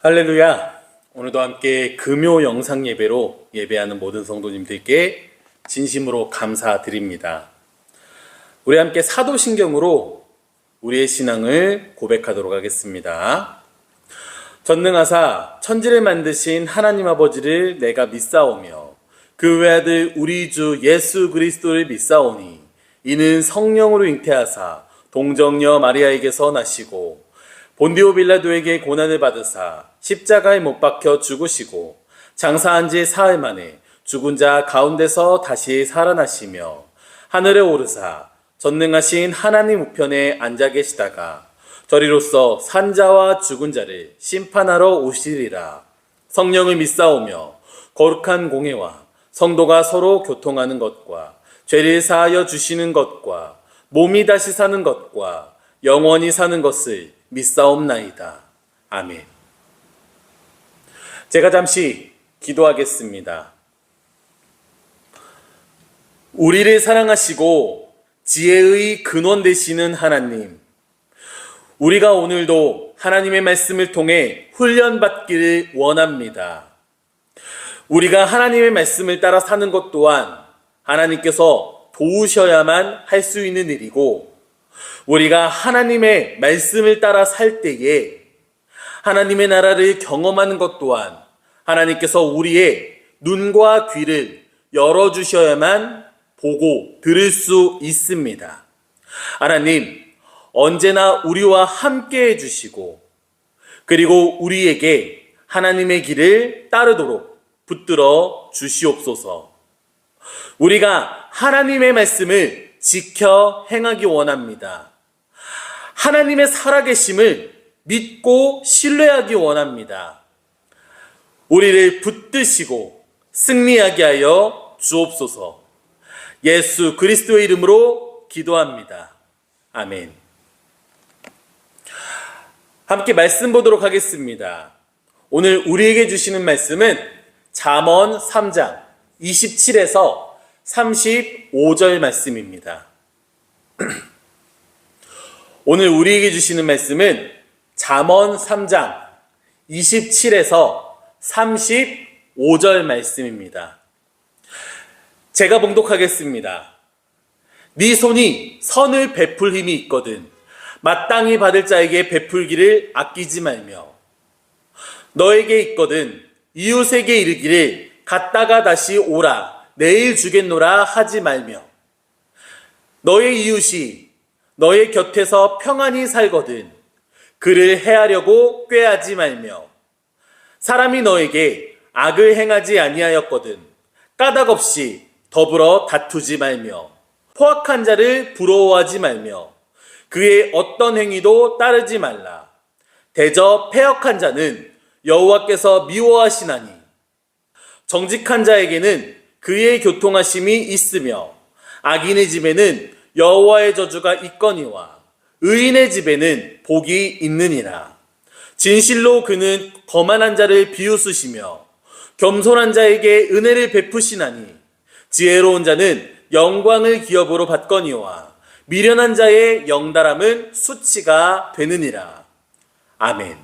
할렐루야! 오늘도 함께 금요 영상 예배로 예배하는 모든 성도님들께 진심으로 감사드립니다. 우리 함께 사도신경으로 우리의 신앙을 고백하도록 하겠습니다. 전능하사 천지를 만드신 하나님 아버지를 내가 믿사오며 그 외아들 우리 주 예수 그리스도를 믿사오니 이는 성령으로 잉태하사 동정녀 마리아에게서 나시고 본디오 빌라도에게 고난을 받으사 십자가에 못 박혀 죽으시고 장사한 지 사흘 만에 죽은 자 가운데서 다시 살아나시며 하늘에 오르사 전능하신 하나님 우편에 앉아 계시다가 저리로서 산자와 죽은 자를 심판하러 오시리라. 성령을 믿사오며 거룩한 공회와 성도가 서로 교통하는 것과 죄를 사하여 주시는 것과 몸이 다시 사는 것과 영원히 사는 것을 믿사옵나이다. 아멘. 제가 잠시 기도하겠습니다. 우리를 사랑하시고 지혜의 근원 되시는 하나님, 우리가 오늘도 하나님의 말씀을 통해 훈련받기를 원합니다. 우리가 하나님의 말씀을 따라 사는 것 또한 하나님께서 도우셔야만 할 수 있는 일이고, 우리가 하나님의 말씀을 따라 살 때에 하나님의 나라를 경험하는 것 또한 하나님께서 우리의 눈과 귀를 열어주셔야만 보고 들을 수 있습니다. 하나님, 언제나 우리와 함께 해주시고 그리고 우리에게 하나님의 길을 따르도록 붙들어 주시옵소서. 우리가 하나님의 말씀을 지켜 행하기 원합니다. 하나님의 살아계심을 믿고 신뢰하기 원합니다. 우리를 붙드시고 승리하게 하여 주옵소서. 예수 그리스도의 이름으로 기도합니다. 아멘. 함께 말씀 보도록 하겠습니다. 오늘 우리에게 주시는 말씀은 잠언 3장 27에서 35절 말씀입니다. 오늘 우리에게 주시는 말씀은 잠언 3장 27에서 35절 말씀입니다. 제가 봉독하겠습니다. 네 손이 선을 베풀 힘이 있거든 마땅히 받을 자에게 베풀기를 아끼지 말며 너에게 있거든 이웃에게 이르기를 갔다가 다시 오라 내일 주겠노라 하지 말며 너의 이웃이 너의 곁에서 평안히 살거든 그를 해하려고 꾀하지 말며 사람이 너에게 악을 행하지 아니하였거든 까닭 없이 더불어 다투지 말며 포악한 자를 부러워하지 말며 그의 어떤 행위도 따르지 말라. 대저 패역한 자는 여호와께서 미워하시나니 정직한 자에게는 그의 교통하심이 있으며 악인의 집에는 여호와의 저주가 있거니와 의인의 집에는 복이 있느니라. 진실로 그는 거만한 자를 비웃으시며 겸손한 자에게 은혜를 베푸시나니 지혜로운 자는 영광을 기업으로 받거니와 미련한 자의 영달함은 수치가 되느니라. 아멘.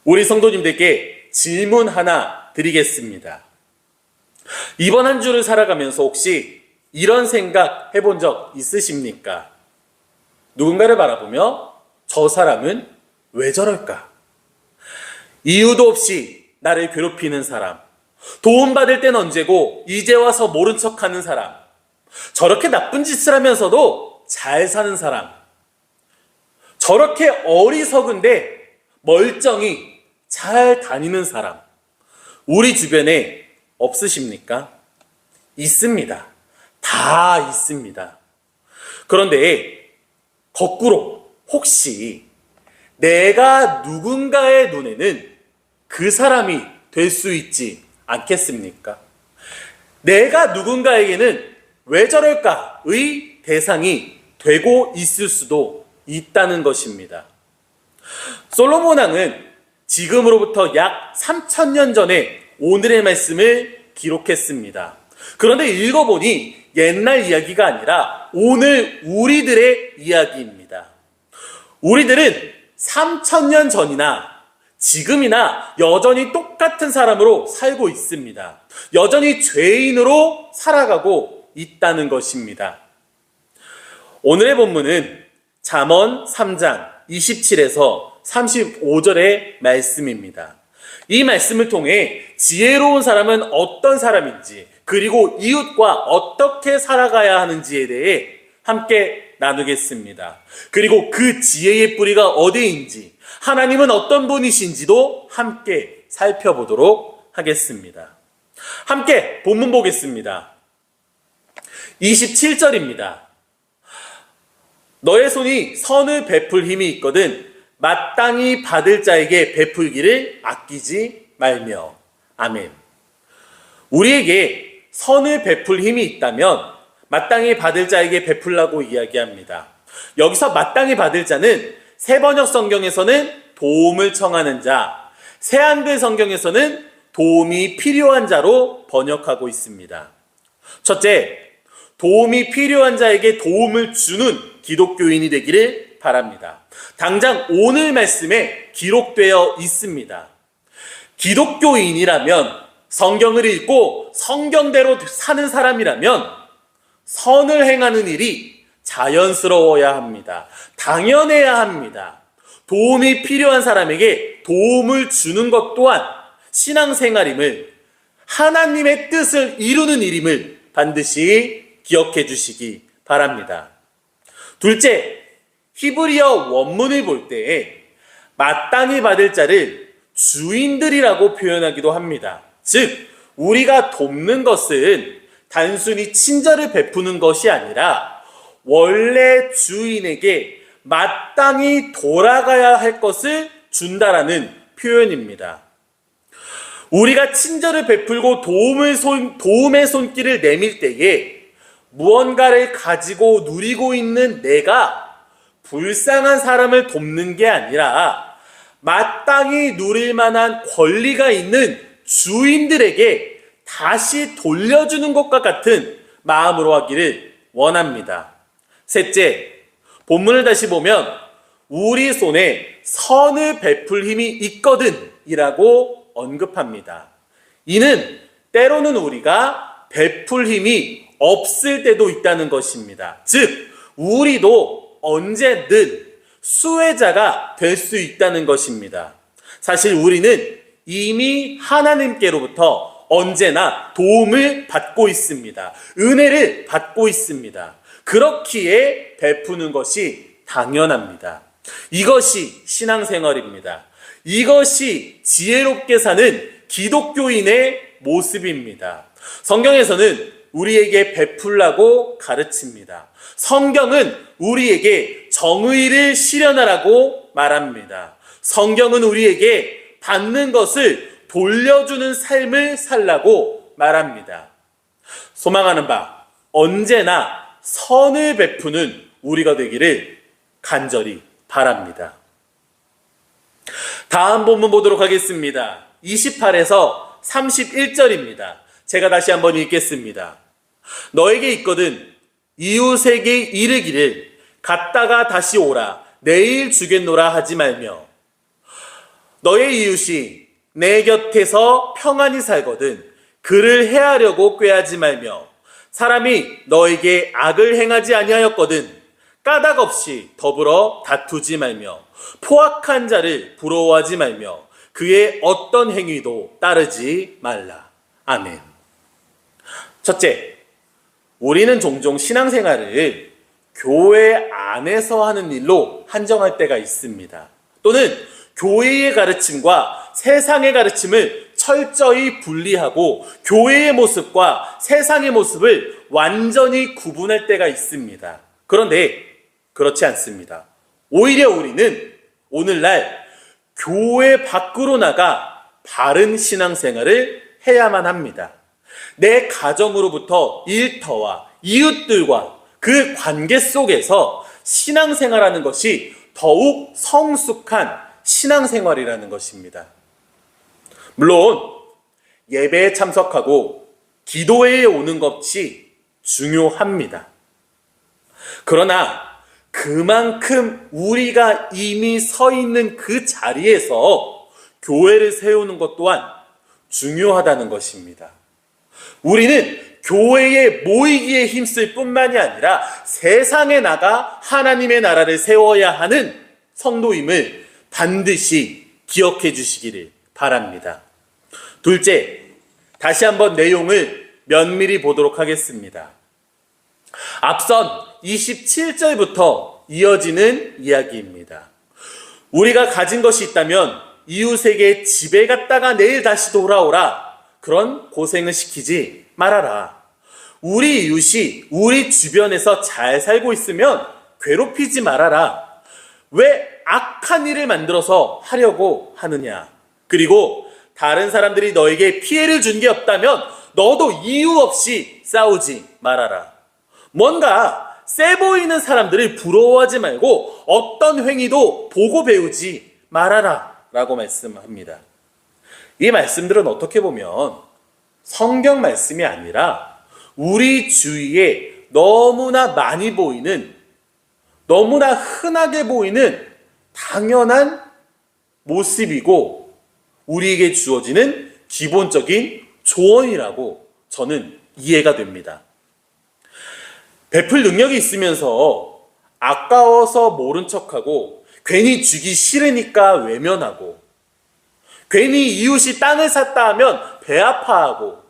우리 성도님들께 질문 하나 드리겠습니다. 이번 한 주를 살아가면서 혹시 이런 생각 해본 적 있으십니까? 누군가를 바라보며 저 사람은 왜 저럴까? 이유도 없이 나를 괴롭히는 사람, 도움받을 땐 언제고 이제 와서 모른 척하는 사람, 저렇게 나쁜 짓을 하면서도 잘 사는 사람, 저렇게 어리석은데 멀쩡히 잘 다니는 사람, 우리 주변에 없으십니까? 있습니다. 다 있습니다. 그런데 거꾸로 혹시 내가 누군가의 눈에는 그 사람이 될 수 있지 않겠습니까? 내가 누군가에게는 왜 저럴까의 대상이 되고 있을 수도 있다는 것입니다. 솔로몬 왕은 지금으로부터 약 3000년 전에 오늘의 말씀을 기록했습니다. 그런데 읽어보니 옛날 이야기가 아니라 오늘 우리들의 이야기입니다. 우리들은 3,000년 전이나 지금이나 여전히 똑같은 사람으로 살고 있습니다. 여전히 죄인으로 살아가고 있다는 것입니다. 오늘의 본문은 잠언 3장 27에서 35절의 말씀입니다. 이 말씀을 통해 지혜로운 사람은 어떤 사람인지, 그리고 이웃과 어떻게 살아가야 하는지에 대해 함께 나누겠습니다. 그리고 그 지혜의 뿌리가 어디인지, 하나님은 어떤 분이신지도 함께 살펴보도록 하겠습니다. 함께 본문 보겠습니다. 27절입니다. 너의 손이 선을 베풀 힘이 있거든 마땅히 받을 자에게 베풀기를 아끼지 말며. 아멘. 우리에게 선을 베풀 힘이 있다면 마땅히 받을 자에게 베풀라고 이야기합니다. 여기서 마땅히 받을 자는 새번역 성경에서는 도움을 청하는 자, 새한글 성경에서는 도움이 필요한 자로 번역하고 있습니다. 첫째, 도움이 필요한 자에게 도움을 주는 기독교인이 되기를 바랍니다. 당장 오늘 말씀에 기록되어 있습니다. 기독교인이라면, 성경을 읽고 성경대로 사는 사람이라면 선을 행하는 일이 자연스러워야 합니다. 당연해야 합니다. 도움이 필요한 사람에게 도움을 주는 것 또한 신앙생활임을, 하나님의 뜻을 이루는 일임을 반드시 기억해 주시기 바랍니다. 둘째, 히브리어 원문을 볼 때에 마땅히 받을 자를 주인들이라고 표현하기도 합니다. 즉, 우리가 돕는 것은 단순히 친절을 베푸는 것이 아니라 원래 주인에게 마땅히 돌아가야 할 것을 준다라는 표현입니다. 우리가 친절을 베풀고 도움의 손길을 내밀 때에 무언가를 가지고 누리고 있는 내가 불쌍한 사람을 돕는 게 아니라 마땅히 누릴 만한 권리가 있는 주인들에게 다시 돌려주는 것과 같은 마음으로 하기를 원합니다. 셋째, 본문을 다시 보면 우리 손에 선을 베풀 힘이 있거든 이라고 언급합니다. 이는 때로는 우리가 베풀 힘이 없을 때도 있다는 것입니다. 즉, 우리도 언제든 수혜자가 될 수 있다는 것입니다. 사실 우리는 이미 하나님께로부터 언제나 도움을 받고 있습니다. 은혜를 받고 있습니다. 그렇기에 베푸는 것이 당연합니다. 이것이 신앙생활입니다. 이것이 지혜롭게 사는 기독교인의 모습입니다. 성경에서는 우리에게 베풀라고 가르칩니다. 성경은 우리에게 정의를 실현하라고 말합니다. 성경은 우리에게 받는 것을 돌려주는 삶을 살라고 말합니다. 소망하는 바, 언제나 선을 베푸는 우리가 되기를 간절히 바랍니다. 다음 본문 보도록 하겠습니다. 28에서 31절입니다. 제가 다시 한번 읽겠습니다. 너에게 있거든 이웃에게 이르기를 갔다가 다시 오라 내일 주겠노라 하지 말며, 너의 이웃이 내 곁에서 평안히 살거든 그를 해하려고 꾀하지 말며, 사람이 너에게 악을 행하지 아니하였거든 까닭 없이 더불어 다투지 말며, 포악한 자를 부러워하지 말며 그의 어떤 행위도 따르지 말라. 아멘. 첫째, 우리는 종종 신앙생활을 교회 안에서 하는 일로 한정할 때가 있습니다. 또는 교회의 가르침과 세상의 가르침을 철저히 분리하고 교회의 모습과 세상의 모습을 완전히 구분할 때가 있습니다. 그런데 그렇지 않습니다. 오히려 우리는 오늘날 교회 밖으로 나가 바른 신앙생활을 해야만 합니다. 내 가정으로부터 일터와 이웃들과 그 관계 속에서 신앙생활하는 것이 더욱 성숙한 신앙생활이라는 것입니다. 물론 예배에 참석하고 기도회에 오는 것이 중요합니다. 그러나 그만큼 우리가 이미 서 있는 그 자리에서 교회를 세우는 것 또한 중요하다는 것입니다. 우리는 교회에 모이기에 힘쓸 뿐만이 아니라 세상에 나가 하나님의 나라를 세워야 하는 성도임을 반드시 기억해 주시기를 바랍니다. 둘째, 다시 한번 내용을 면밀히 보도록 하겠습니다. 앞선 27절부터 이어지는 이야기입니다. 우리가 가진 것이 있다면 이웃에게 집에 갔다가 내일 다시 돌아오라. 그런 고생을 시키지 말아라. 우리 이웃이 우리 주변에서 잘 살고 있으면 괴롭히지 말아라. 왜 악한 일을 만들어서 하려고 하느냐. 그리고 다른 사람들이 너에게 피해를 준 게 없다면 너도 이유 없이 싸우지 말아라. 뭔가 세 보이는 사람들을 부러워하지 말고 어떤 행위도 보고 배우지 말아라 라고 말씀합니다. 이 말씀들은 어떻게 보면 성경 말씀이 아니라 우리 주위에 너무나 많이 보이는, 너무나 흔하게 보이는 당연한 모습이고 우리에게 주어지는 기본적인 조언이라고 저는 이해가 됩니다. 베풀 능력이 있으면서 아까워서 모른 척하고 괜히 주기 싫으니까 외면하고 괜히 이웃이 땅을 샀다 하면 배 아파하고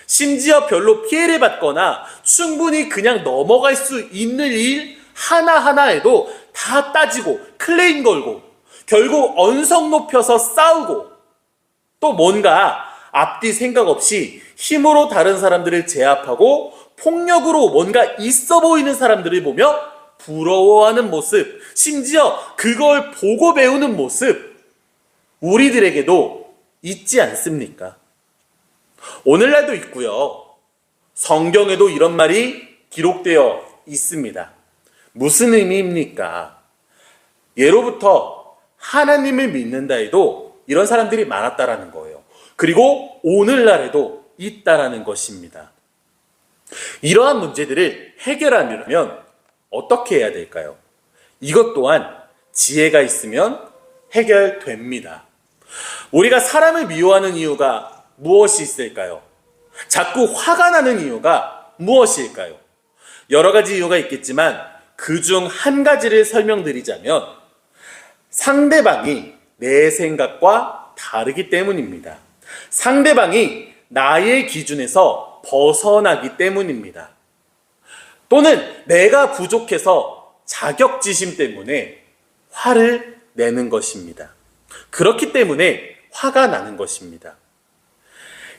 심지어 별로 피해를 받거나 충분히 그냥 넘어갈 수 있는 일 하나하나에도 다 따지고 클레임 걸고 결국 언성 높여서 싸우고 또 뭔가 앞뒤 생각 없이 힘으로 다른 사람들을 제압하고 폭력으로 뭔가 있어 보이는 사람들을 보며 부러워하는 모습, 심지어 그걸 보고 배우는 모습, 우리들에게도 있지 않습니까? 오늘날도 있고요. 성경에도 이런 말이 기록되어 있습니다. 무슨 의미입니까? 예로부터 하나님을 믿는다 해도 이런 사람들이 많았다라는 거예요. 그리고 오늘날에도 있다라는 것입니다. 이러한 문제들을 해결하려면 어떻게 해야 될까요? 이것 또한 지혜가 있으면 해결됩니다. 우리가 사람을 미워하는 이유가 무엇이 있을까요? 자꾸 화가 나는 이유가 무엇일까요? 여러 가지 이유가 있겠지만 그중 한 가지를 설명드리자면 상대방이 내 생각과 다르기 때문입니다. 상대방이 나의 기준에서 벗어나기 때문입니다. 또는 내가 부족해서 자격지심 때문에 화를 내는 것입니다. 그렇기 때문에 화가 나는 것입니다.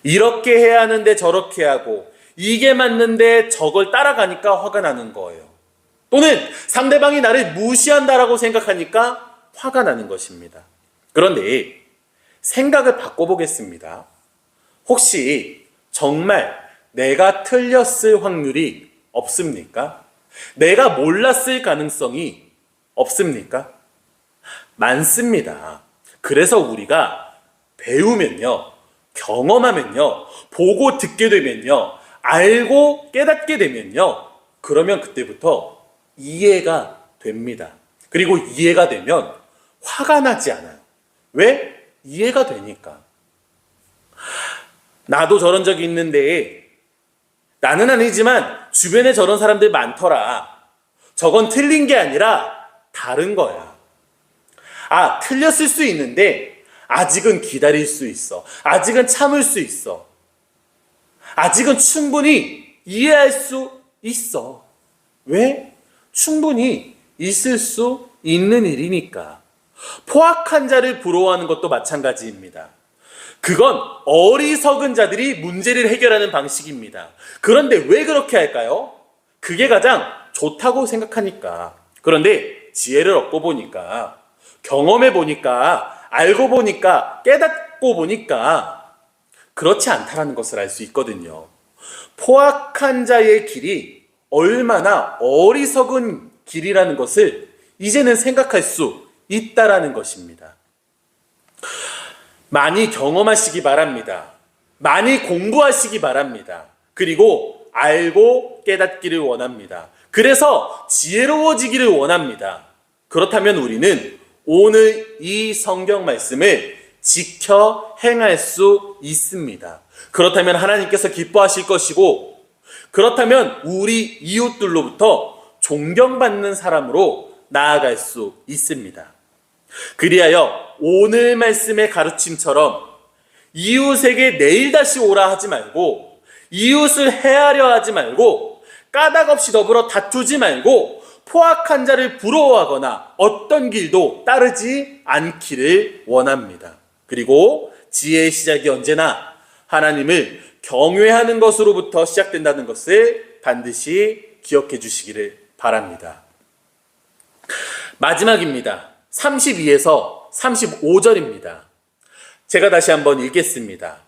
이렇게 해야 하는데 저렇게 하고 이게 맞는데 저걸 따라가니까 화가 나는 거예요. 또는 상대방이 나를 무시한다라고 생각하니까 화가 나는 것입니다. 그런데 생각을 바꿔보겠습니다. 혹시 정말 내가 틀렸을 확률이 없습니까? 내가 몰랐을 가능성이 없습니까? 많습니다. 그래서 우리가 배우면요, 경험하면요, 보고 듣게 되면요, 알고 깨닫게 되면요, 그러면 그때부터 이해가 됩니다. 그리고 이해가 되면 화가 나지 않아요. 왜? 이해가 되니까. 나도 저런 적이 있는데 나는 아니지만 주변에 저런 사람들 많더라. 저건 틀린 게 아니라 다른 거야. 아, 틀렸을 수 있는데 아직은 기다릴 수 있어. 아직은 참을 수 있어. 아직은 충분히 이해할 수 있어. 왜? 충분히 있을 수 있는 일이니까. 포악한 자를 부러워하는 것도 마찬가지입니다. 그건 어리석은 자들이 문제를 해결하는 방식입니다. 그런데 왜 그렇게 할까요? 그게 가장 좋다고 생각하니까. 그런데 지혜를 얻고 보니까, 경험해 보니까, 알고 보니까, 깨닫고 보니까 그렇지 않다라는 것을 알 수 있거든요. 포악한 자의 길이 얼마나 어리석은 길이라는 것을 이제는 생각할 수 있다라는 것입니다. 많이 경험하시기 바랍니다. 많이 공부하시기 바랍니다. 그리고 알고 깨닫기를 원합니다. 그래서 지혜로워지기를 원합니다. 그렇다면 우리는 오늘 이 성경 말씀을 지켜 행할 수 있습니다. 그렇다면 하나님께서 기뻐하실 것이고, 그렇다면 우리 이웃들로부터 존경받는 사람으로 나아갈 수 있습니다. 그리하여 오늘 말씀의 가르침처럼 이웃에게 내일 다시 오라 하지 말고, 이웃을 해하려 하지 말고, 까닭 없이 더불어 다투지 말고, 포악한 자를 부러워하거나 어떤 길도 따르지 않기를 원합니다. 그리고 지혜의 시작이 언제나 하나님을 경외하는 것으로부터 시작된다는 것을 반드시 기억해 주시기를 바랍니다. 마지막입니다. 32에서 35절입니다. 제가 다시 한번 읽겠습니다.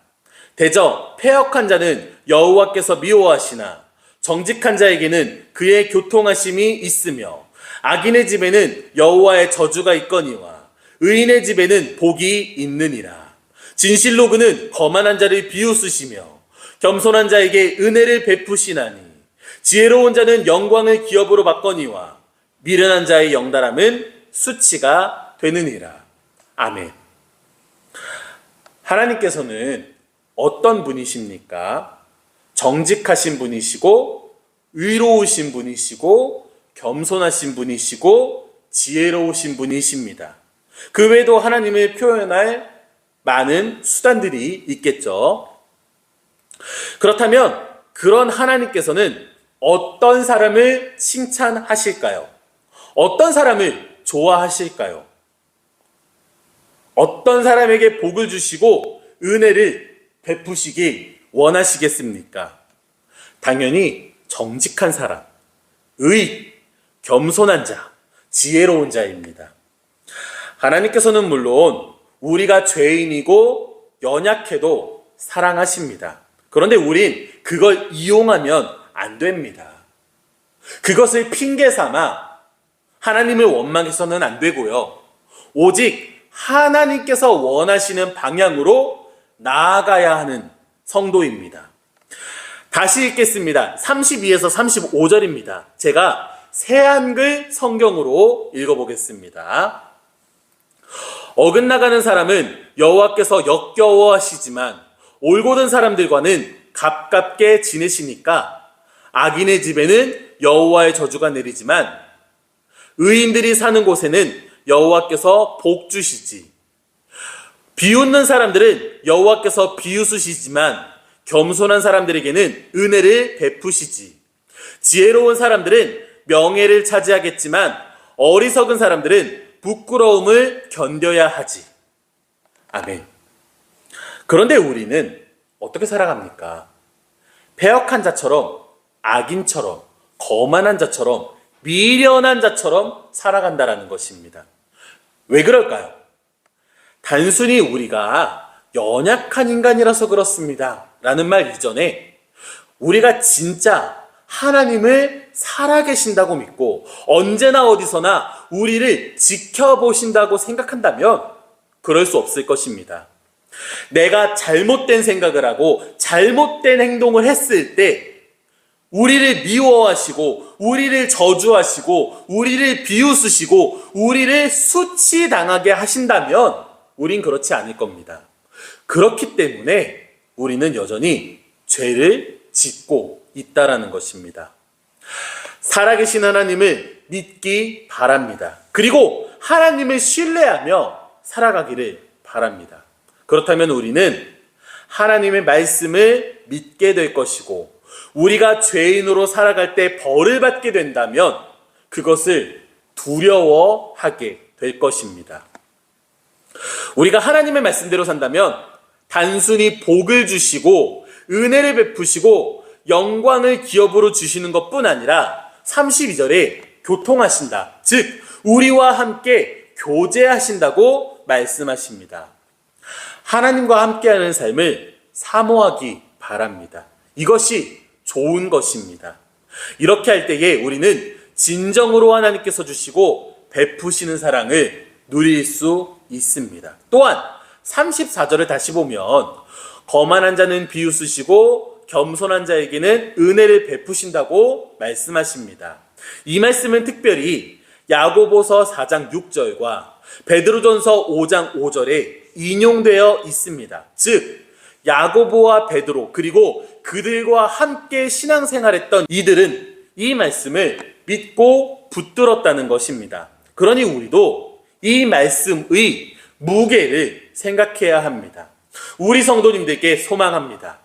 대저 패역한 자는 여호와께서 미워하시나 정직한 자에게는 그의 교통하심이 있으며, 악인의 집에는 여호와의 저주가 있거니와 의인의 집에는 복이 있느니라. 진실로 그는 거만한 자를 비웃으시며 겸손한 자에게 은혜를 베푸시나니, 지혜로운 자는 영광을 기업으로 받거니와 미련한 자의 영달함은 수치가 되느니라. 아멘. 하나님께서는 어떤 분이십니까? 정직하신 분이시고, 의로우신 분이시고, 겸손하신 분이시고, 지혜로우신 분이십니다. 그 외에도 하나님을 표현할 많은 수단들이 있겠죠. 그렇다면 그런 하나님께서는 어떤 사람을 칭찬하실까요? 어떤 사람을 좋아하실까요? 어떤 사람에게 복을 주시고 은혜를 베푸시기 원하시겠습니까? 당연히 정직한 사람, 의인, 겸손한 자, 지혜로운 자입니다. 하나님께서는 물론 우리가 죄인이고 연약해도 사랑하십니다. 그런데 우린 그걸 이용하면 안 됩니다. 그것을 핑계 삼아 하나님을 원망해서는 안 되고요. 오직 하나님께서 원하시는 방향으로 나아가야 하는 성도입니다. 다시 읽겠습니다. 32에서 35절입니다. 제가 새한글 성경으로 읽어보겠습니다. 어긋나가는 사람은 여호와께서 역겨워하시지만 올곧은 사람들과는 가깝게 지내시니까, 악인의 집에는 여호와의 저주가 내리지만 의인들이 사는 곳에는 여호와께서 복 주시지. 비웃는 사람들은 여호와께서 비웃으시지만 겸손한 사람들에게는 은혜를 베푸시지. 지혜로운 사람들은 명예를 차지하겠지만 어리석은 사람들은 부끄러움을 견뎌야 하지. 아멘. 그런데 우리는 어떻게 살아갑니까? 패역한 자처럼, 악인처럼, 거만한 자처럼, 미련한 자처럼 살아간다라는 것입니다. 왜 그럴까요? 단순히 우리가 연약한 인간이라서 그렇습니다 라는 말 이전에 우리가 진짜 하나님을 살아계신다고 믿고 언제나 어디서나 우리를 지켜보신다고 생각한다면 그럴 수 없을 것입니다. 내가 잘못된 생각을 하고 잘못된 행동을 했을 때 우리를 미워하시고 우리를 저주하시고 우리를 비웃으시고 우리를 수치당하게 하신다면 우린 그렇지 않을 겁니다. 그렇기 때문에 우리는 여전히 죄를 짓고 있다라는 것입니다. 살아계신 하나님을 믿기 바랍니다. 그리고 하나님을 신뢰하며 살아가기를 바랍니다. 그렇다면 우리는 하나님의 말씀을 믿게 될 것이고, 우리가 죄인으로 살아갈 때 벌을 받게 된다면 그것을 두려워하게 될 것입니다. 우리가 하나님의 말씀대로 산다면 단순히 복을 주시고 은혜를 베푸시고 영광을 기업으로 주시는 것뿐 아니라 32절에 교통하신다. 즉 우리와 함께 교제하신다고 말씀하십니다. 하나님과 함께하는 삶을 사모하기 바랍니다. 이것이 좋은 것입니다. 이렇게 할 때에 우리는 진정으로 하나님께서 주시고 베푸시는 사랑을 누릴 수 있습니다. 또한 34절을 다시 보면 거만한 자는 비웃으시고 겸손한 자에게는 은혜를 베푸신다고 말씀하십니다. 이 말씀은 특별히 야고보서 4장 6절과 베드로전서 5장 5절에 인용되어 있습니다. 즉 야고보와 베드로 그리고 그들과 함께 신앙생활했던 이들은 이 말씀을 믿고 붙들었다는 것입니다. 그러니 우리도 이 말씀의 무게를 생각해야 합니다. 우리 성도님들께 소망합니다.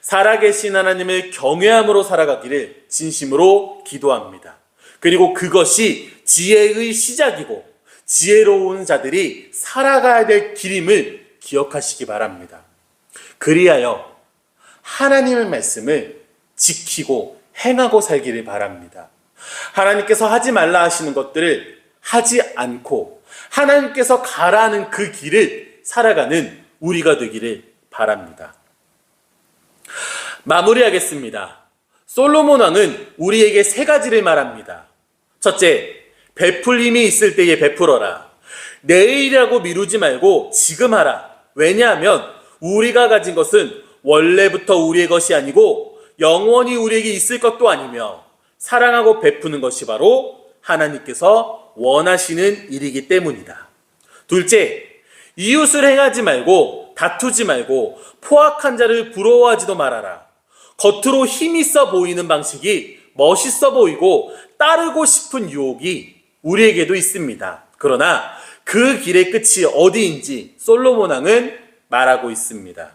살아계신 하나님을 경외함으로 살아가기를 진심으로 기도합니다. 그리고 그것이 지혜의 시작이고 지혜로운 자들이 살아가야 될 길임을 기억하시기 바랍니다. 그리하여 하나님의 말씀을 지키고 행하고 살기를 바랍니다. 하나님께서 하지 말라 하시는 것들을 하지 않고 하나님께서 가라 하는 그 길을 살아가는 우리가 되기를 바랍니다. 마무리하겠습니다. 솔로몬 왕은 우리에게 세 가지를 말합니다. 첫째, 베풀림이 있을 때에 베풀어라. 내일이라고 미루지 말고 지금 하라. 왜냐하면 우리가 가진 것은 원래부터 우리의 것이 아니고 영원히 우리에게 있을 것도 아니며 사랑하고 베푸는 것이 바로 하나님께서 원하시는 일이기 때문이다. 둘째, 이웃을 행하지 말고 다투지 말고 포악한 자를 부러워하지도 말아라. 겉으로 힘있어 보이는 방식이 멋있어 보이고 따르고 싶은 유혹이 우리에게도 있습니다. 그러나 그 길의 끝이 어디인지 솔로몬 왕은 말하고 있습니다.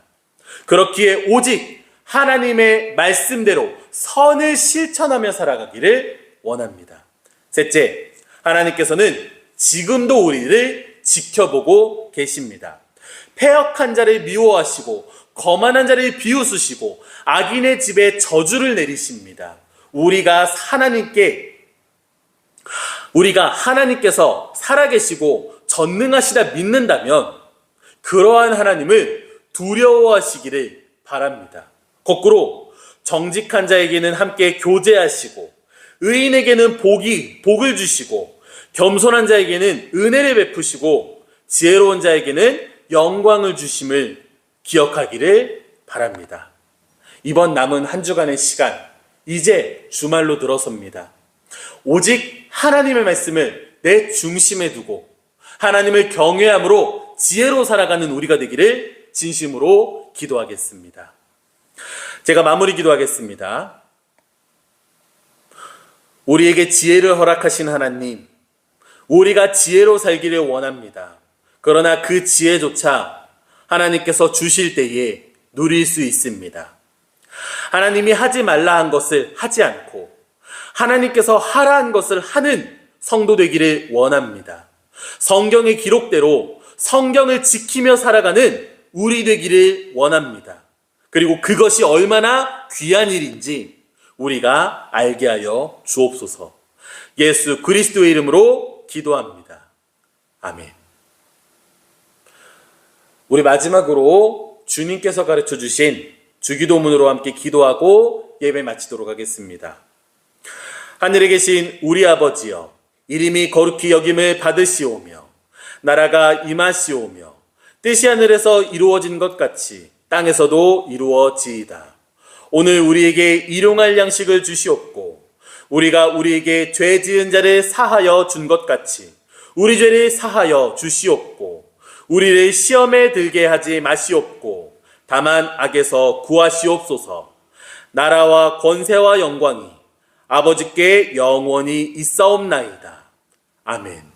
그렇기에 오직 하나님의 말씀대로 선을 실천하며 살아가기를 원합니다. 셋째, 하나님께서는 지금도 우리를 지켜보고 계십니다. 패역한 자를 미워하시고 거만한 자를 비웃으시고 악인의 집에 저주를 내리십니다. 우리가 하나님께서 살아계시고 전능하시다 믿는다면 그러한 하나님을 두려워하시기를 바랍니다. 거꾸로 정직한 자에게는 함께 교제하시고 의인에게는 복을 주시고 겸손한 자에게는 은혜를 베푸시고 지혜로운 자에게는 영광을 주심을 기억하기를 바랍니다. 이번 남은 한 주간의 시간, 이제 주말로 들어섭니다. 오직 하나님의 말씀을 내 중심에 두고 하나님을 경외함으로 지혜로 살아가는 우리가 되기를 진심으로 기도하겠습니다. 제가 마무리 기도하겠습니다. 우리에게 지혜를 허락하신 하나님, 우리가 지혜로 살기를 원합니다. 그러나 그 지혜조차 하나님께서 주실 때에 누릴 수 있습니다. 하나님이 하지 말라 한 것을 하지 않고 하나님께서 하라 한 것을 하는 성도 되기를 원합니다. 성경의 기록대로 성경을 지키며 살아가는 우리 되기를 원합니다. 그리고 그것이 얼마나 귀한 일인지 우리가 알게 하여 주옵소서. 예수 그리스도의 이름으로 기도합니다. 아멘. 우리 마지막으로 주님께서 가르쳐 주신 주기도문으로 함께 기도하고 예배 마치도록 하겠습니다. 하늘에 계신 우리 아버지여, 이름이 거룩히 여김을 받으시오며 나라가 임하시오며 뜻이 하늘에서 이루어진 것 같이 땅에서도 이루어지이다. 오늘 우리에게 일용할 양식을 주시옵고 우리가 우리에게 죄 지은 자를 사하여 준 것 같이 우리 죄를 사하여 주시옵고 우리를 시험에 들게 하지 마시옵고 다만 악에서 구하시옵소서. 나라와 권세와 영광이 아버지께 영원히 있사옵나이다. 아멘.